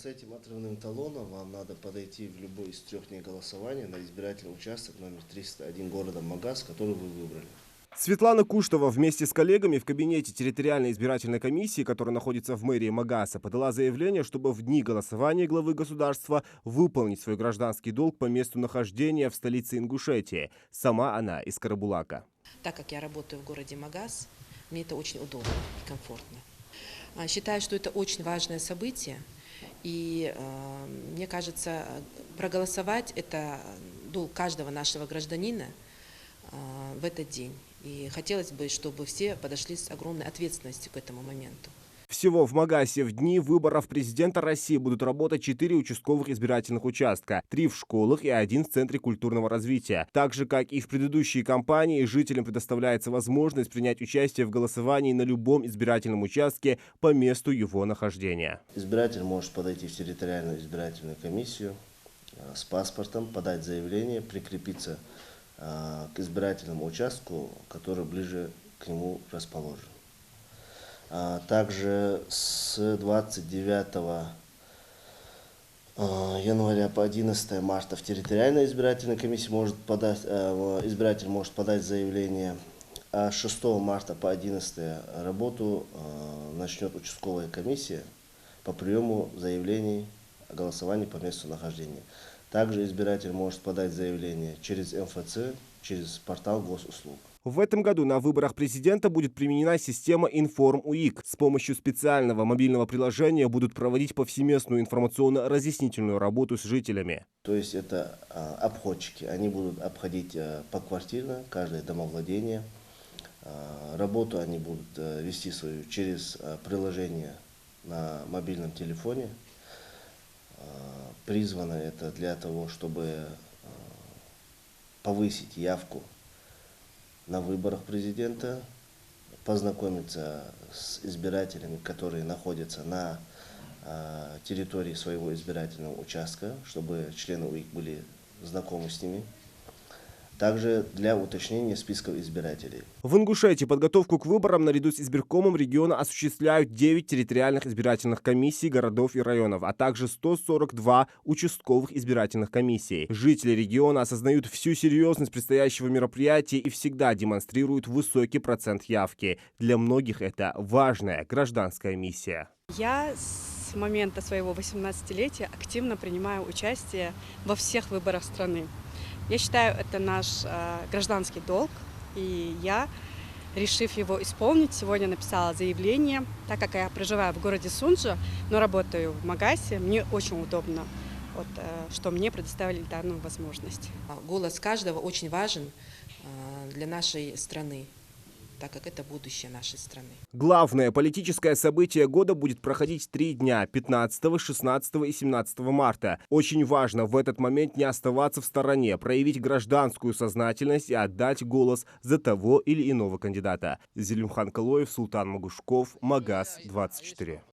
С этим отрывным талоном вам надо подойти в любой из 3 дней голосования на избирательный участок номер 301 города Магаз, который вы выбрали. Светлана Куштова вместе с коллегами в кабинете территориальной избирательной комиссии, которая находится в мэрии Магаса, подала заявление, чтобы в дни голосования главы государства выполнить свой гражданский долг по месту нахождения в столице Ингушетии. Сама она из Карабулака. Так как я работаю в городе Магас, мне это очень удобно и комфортно. Считаю, что это очень важное событие, и мне кажется, проголосовать – это долг каждого нашего гражданина в этот день. И хотелось бы, чтобы все подошли с огромной ответственностью к этому моменту. Всего в Магасе в дни выборов президента России будут работать 4 участковых избирательных участка, 3 в школах и 1 в Центре культурного развития. Так же, как и в предыдущие кампании, жителям предоставляется возможность принять участие в голосовании на любом избирательном участке по месту его нахождения. Избиратель может подойти в территориальную избирательную комиссию с паспортом, подать заявление, прикрепиться к избирательному участку, который ближе к нему расположен. Также с 29 января по 11 марта в территориальной избирательной комиссии избиратель может подать заявление, а с 6 марта по 11 работу начнет участковая комиссия по приему заявлений о голосовании по месту нахождения. Также избиратель может подать заявление через МФЦ, через портал госуслуг. В этом году на выборах президента будет применена система Информ-УИК. С помощью специального мобильного приложения будут проводить повсеместную информационно-разъяснительную работу с жителями. То есть это обходчики. Они будут обходить поквартирно каждое домовладение. Работу они будут вести свою через приложение на мобильном телефоне. Призвано это для того, чтобы повысить явку на выборах президента, познакомиться с избирателями, которые находятся на территории своего избирательного участка, чтобы члены УИК были знакомы с ними. Также для уточнения списков избирателей. В Ингушетии подготовку к выборам наряду с избиркомом региона осуществляют 9 территориальных избирательных комиссий городов и районов, а также 142 участковых избирательных комиссий. Жители региона осознают всю серьезность предстоящего мероприятия и всегда демонстрируют высокий процент явки. Для многих это важная гражданская миссия. Я с момента своего 18-летия активно принимаю участие во всех выборах страны. Я считаю, это наш гражданский долг, и я, решив его исполнить, сегодня написала заявление. Так как я проживаю в городе Сунжа, но работаю в Магасе, мне очень удобно, что мне предоставили данную возможность. Голос каждого очень важен для нашей страны, так как это будущее нашей страны. Главное политическое событие года будет проходить 3 дня – 15, 16 и 17 марта. Очень важно в этот момент не оставаться в стороне, проявить гражданскую сознательность и отдать голос за того или иного кандидата. Зелимхан Калоев, Султан Магушков, Магас 24.